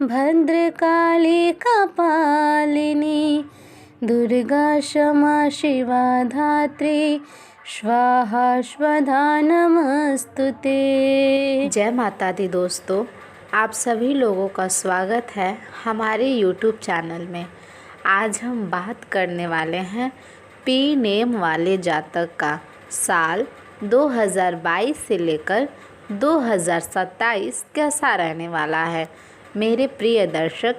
भद्रकाली कपालिनी दुर्गा क्षमा शिवा धात्री स्वाहा स्वधा नमस्तुते। जय माता दी दोस्तों, आप सभी लोगों का स्वागत है हमारे YouTube चैनल में। आज हम बात करने वाले हैं पी नेम वाले जातक का साल 2022 से लेकर 2027 कैसा रहने वाला है। मेरे प्रिय दर्शक,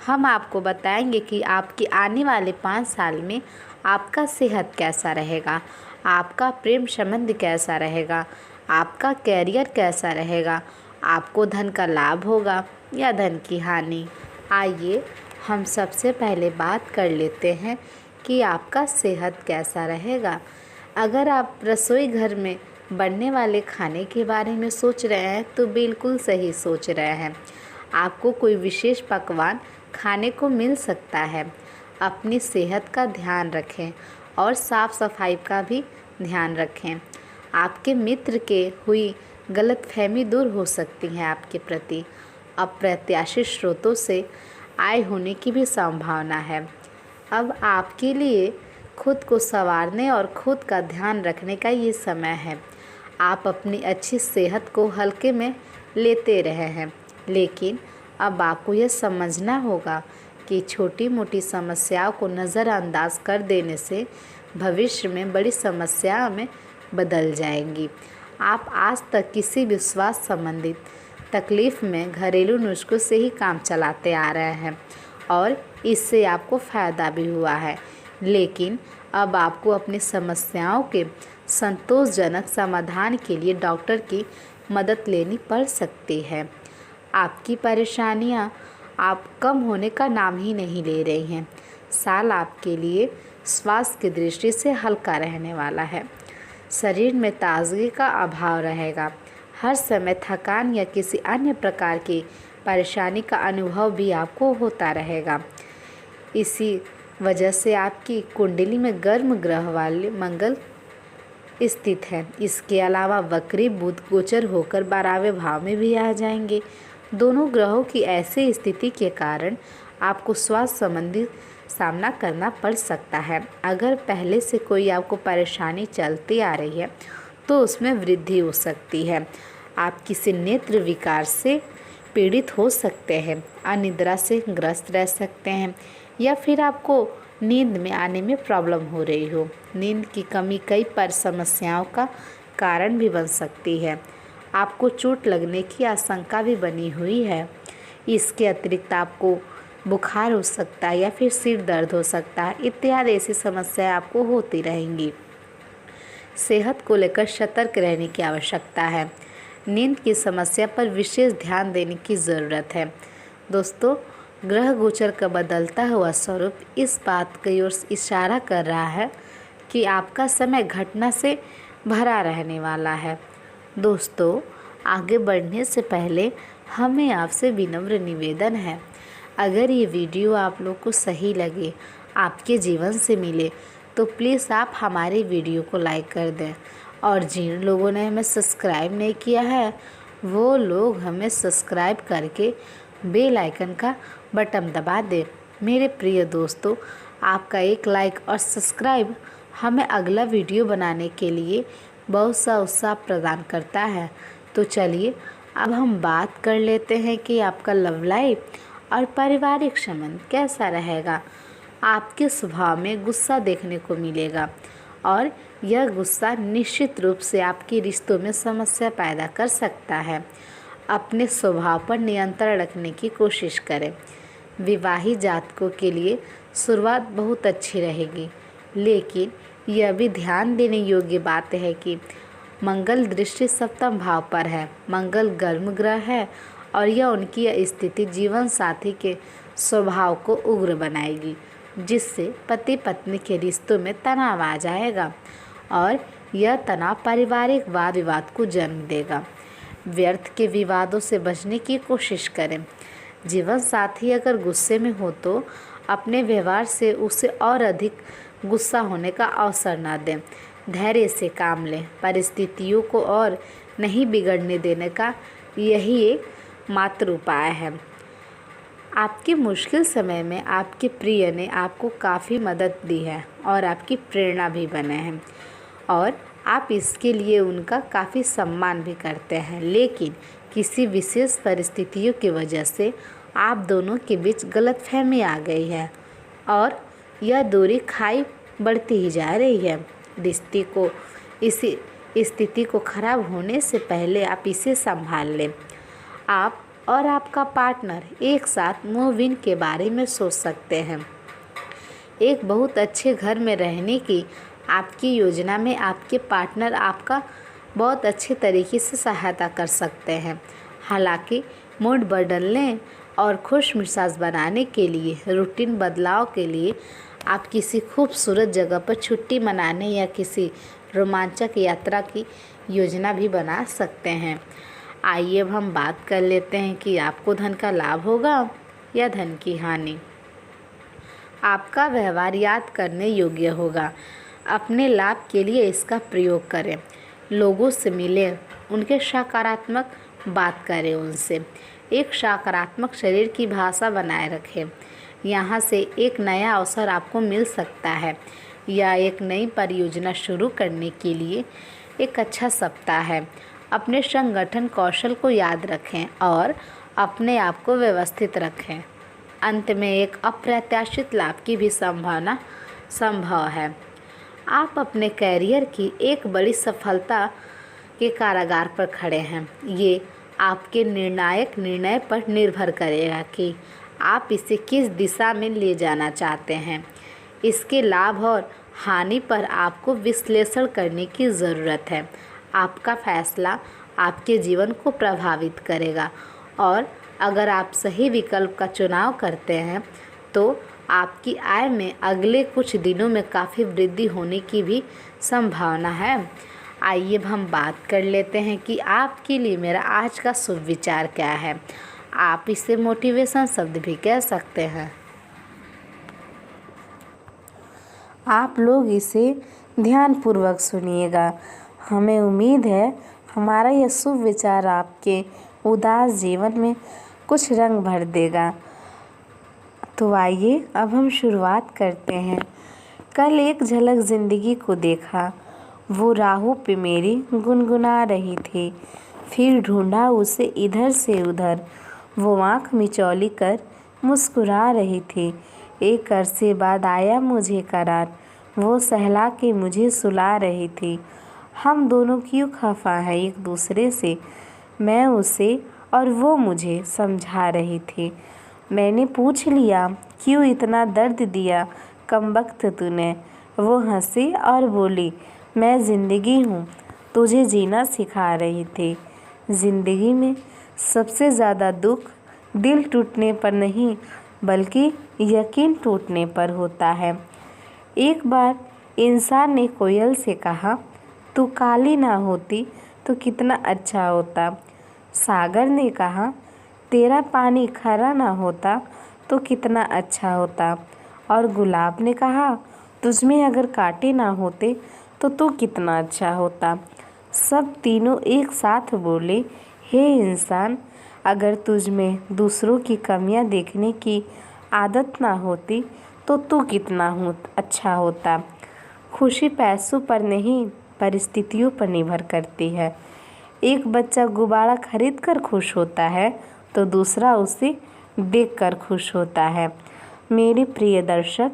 हम आपको बताएंगे कि आपकी आने वाले 5 साल में आपका सेहत कैसा रहेगा, आपका प्रेम संबंध कैसा रहेगा, आपका कैरियर कैसा रहेगा, आपको धन का लाभ होगा या धन की हानि। आइए हम सबसे पहले बात कर लेते हैं कि आपका सेहत कैसा रहेगा। अगर आप रसोई घर में बनने वाले खाने के बारे में सोच रहे हैं तो बिल्कुल सही सोच रहे हैं। आपको कोई विशेष पकवान खाने को मिल सकता है। अपनी सेहत का ध्यान रखें और साफ़ सफाई का भी ध्यान रखें। आपके मित्र के हुई गलतफहमी दूर हो सकती है आपके प्रति। अप्रत्याशित स्रोतों से आय होने की भी संभावना है। अब आपके लिए खुद को संवारने और खुद का ध्यान रखने का ये समय है। आप अपनी अच्छी सेहत को हल्के में लेते रहे हैं, लेकिन अब आपको यह समझना होगा कि छोटी मोटी समस्याओं को नज़रअंदाज कर देने से भविष्य में बड़ी समस्याओं में बदल जाएंगी। आप आज तक किसी भी स्वास्थ्य संबंधित तकलीफ़ में घरेलू नुस्खों से ही काम चलाते आ रहे हैं और इससे आपको फ़ायदा भी हुआ है, लेकिन अब आपको अपनी समस्याओं के संतोषजनक समाधान के लिए डॉक्टर की मदद लेनी पड़ सकती है। आपकी परेशानियां आप कम होने का नाम ही नहीं ले रही हैं। साल आपके लिए स्वास्थ्य की दृष्टि से हल्का रहने वाला है। शरीर में ताजगी का अभाव रहेगा। हर समय थकान या किसी अन्य प्रकार की परेशानी का अनुभव भी आपको होता रहेगा। इसी वजह से आपकी कुंडली में गर्म ग्रह वाले मंगल स्थित है। इसके अलावा वक्री बुध गोचर होकर 12वें भाव में भी आ जाएंगे। दोनों ग्रहों की ऐसी स्थिति के कारण आपको स्वास्थ्य संबंधी सामना करना पड़ सकता है। अगर पहले से कोई आपको परेशानी चलती आ रही है तो उसमें वृद्धि हो सकती है। आप किसी नेत्र विकार से पीड़ित हो सकते हैं, अनिद्रा से ग्रस्त रह सकते हैं या फिर आपको नींद में आने में प्रॉब्लम हो रही हो। नींद की कमी कई समस्याओं का कारण भी बन सकती है। आपको चोट लगने की आशंका भी बनी हुई है। इसके अतिरिक्त आपको बुखार हो सकता है या फिर सिर दर्द हो सकता है इत्यादि ऐसी समस्याएं आपको होती रहेंगी। सेहत को लेकर सतर्क रहने की आवश्यकता है। नींद की समस्या पर विशेष ध्यान देने की ज़रूरत है। दोस्तों, ग्रह गोचर का बदलता हुआ स्वरूप इस बात की ओर इशारा कर रहा है कि आपका समय घटना से भरा रहने वाला है। दोस्तों, आगे बढ़ने से पहले हमें आपसे विनम्र निवेदन है, अगर ये वीडियो आप लोग को सही लगे, आपके जीवन से मिले, तो प्लीज़ आप हमारे वीडियो को लाइक कर दें और जिन लोगों ने हमें सब्सक्राइब नहीं किया है वो लोग हमें सब्सक्राइब करके बेल आइकन का बटन दबा दें। मेरे प्रिय दोस्तों, आपका एक लाइक और सब्सक्राइब हमें अगला वीडियो बनाने के लिए बहुत सा उत्साह प्रदान करता है। तो चलिए अब हम बात कर लेते हैं कि आपका लव लाइफ और पारिवारिक संबंध कैसा रहेगा। आपके स्वभाव में गुस्सा देखने को मिलेगा और यह गुस्सा निश्चित रूप से आपके रिश्तों में समस्या पैदा कर सकता है। अपने स्वभाव पर नियंत्रण रखने की कोशिश करें। विवाहित जातकों के लिए शुरुआत बहुत अच्छी रहेगी, लेकिन यह भी ध्यान देने योग्य बात है कि मंगल दृष्टि सप्तम भाव पर है। मंगल गर्म ग्रह है और यह उनकी स्थिति जीवन साथी के स्वभाव को उग्र बनाएगी, जिससे पति पत्नी के रिश्तों में तनाव आ जाएगा और यह तनाव पारिवारिक वाद विवाद को जन्म देगा। व्यर्थ के विवादों से बचने की कोशिश करें। जीवन साथी अगर गुस्से में हो तो अपने व्यवहार से उसे और अधिक गुस्सा होने का अवसर न दें। धैर्य से काम लें। परिस्थितियों को और नहीं बिगड़ने देने का यही एक मात्र उपाय है। आपके मुश्किल समय में आपके प्रिय ने आपको काफ़ी मदद दी है और आपकी प्रेरणा भी बने हैं और आप इसके लिए उनका काफ़ी सम्मान भी करते हैं। लेकिन किसी विशेष परिस्थितियों की वजह से आप दोनों के बीच गलतफहमी आ गई है और यह दूरी खाई बढ़ती ही जा रही है। रिश्ते को इसी स्थिति को खराब होने से पहले आप इसे संभाल लें। आप और आपका पार्टनर एक साथ मूव इन के बारे में सोच सकते हैं। एक बहुत अच्छे घर में रहने की आपकी योजना में आपके पार्टनर आपका बहुत अच्छे तरीके से सहायता कर सकते हैं। हालांकि मूड बदलने और खुश मिजाज बनाने के लिए, रूटीन बदलाव के लिए आप किसी खूबसूरत जगह पर छुट्टी मनाने या किसी रोमांचक यात्रा की योजना भी बना सकते हैं। आइए अब हम बात कर लेते हैं कि आपको धन का लाभ होगा या धन की हानि। आपका व्यवहार याद करने योग्य होगा। अपने लाभ के लिए इसका प्रयोग करें। लोगों से मिलें, उनके सकारात्मक बात करें, उनसे एक सकारात्मक शरीर की भाषा बनाए रखें। यहाँ से एक नया अवसर आपको मिल सकता है या एक नई परियोजना शुरू करने के लिए एक अच्छा सप्ताह है। अपने संगठन कौशल को याद रखें और अपने आप को व्यवस्थित रखें। अंत में एक अप्रत्याशित लाभ की भी संभावना संभव है। आप अपने कैरियर की एक बड़ी सफलता के कारागार पर खड़े हैं। ये आपके निर्णायक निर्णय पर निर्भर करेगा कि आप इसे किस दिशा में ले जाना चाहते हैं। इसके लाभ और हानि पर आपको विश्लेषण करने की ज़रूरत है। आपका फैसला आपके जीवन को प्रभावित करेगा और अगर आप सही विकल्प का चुनाव करते हैं तो आपकी आय में अगले कुछ दिनों में काफ़ी वृद्धि होने की भी संभावना है। आइए अब हम बात कर लेते हैं कि आपके लिए मेरा आज का शुभ विचार क्या है। आप इसे मोटिवेशन शब्द भी कह सकते हैं। आप लोग इसे ध्यानपूर्वक सुनिएगा। हमें उम्मीद है हमारा यह शुभ विचार आपके उदास जीवन में कुछ रंग भर देगा। तो आइए अब हम शुरुआत करते हैं। कल एक झलक ज़िंदगी को देखा, वो राहों पे मेरी गुनगुना रही थी। फिर ढूंढा उसे इधर से उधर, वो आँख मिचौली कर मुस्कुरा रही थी। एक अरसे बाद आया मुझे करार, वो सहला के मुझे सुला रही थी। हम दोनों क्यों खफा हैं एक दूसरे से, मैं उसे और वो मुझे समझा रही थी। मैंने पूछ लिया, क्यों इतना दर्द दिया कमबख्त तूने। वो हंसी और बोली, मैं ज़िंदगी हूँ, तुझे जीना सिखा रही थी। ज़िंदगी में सबसे ज़्यादा दुख दिल टूटने पर नहीं बल्कि यकीन टूटने पर होता है। एक बार इंसान ने कोयल से कहा, तू काली ना होती तो कितना अच्छा होता। सागर ने कहा, तेरा पानी खारा ना होता तो कितना अच्छा होता। और गुलाब ने कहा, तुझमें अगर कांटे ना होते तो तू कितना अच्छा होता। सब तीनों एक साथ बोले, हे इंसान, अगर तुझ में दूसरों की कमियां देखने की आदत ना होती तो तू कितना अच्छा होता। खुशी पैसों पर नहीं परिस्थितियों पर निर्भर करती है। एक बच्चा गुब्बारा खरीद कर खुश होता है तो दूसरा उसे देखकर खुश होता है। मेरे प्रिय दर्शक,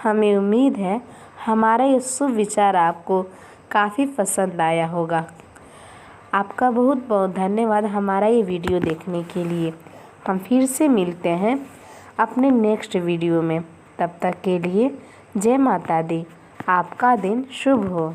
हमें उम्मीद है हमारा ये शुभ विचार आपको काफ़ी पसंद आया होगा। आपका बहुत बहुत धन्यवाद हमारा ये वीडियो देखने के लिए। हम फिर से मिलते हैं अपने नेक्स्ट वीडियो में। तब तक के लिए जय माता दी। आपका दिन शुभ हो।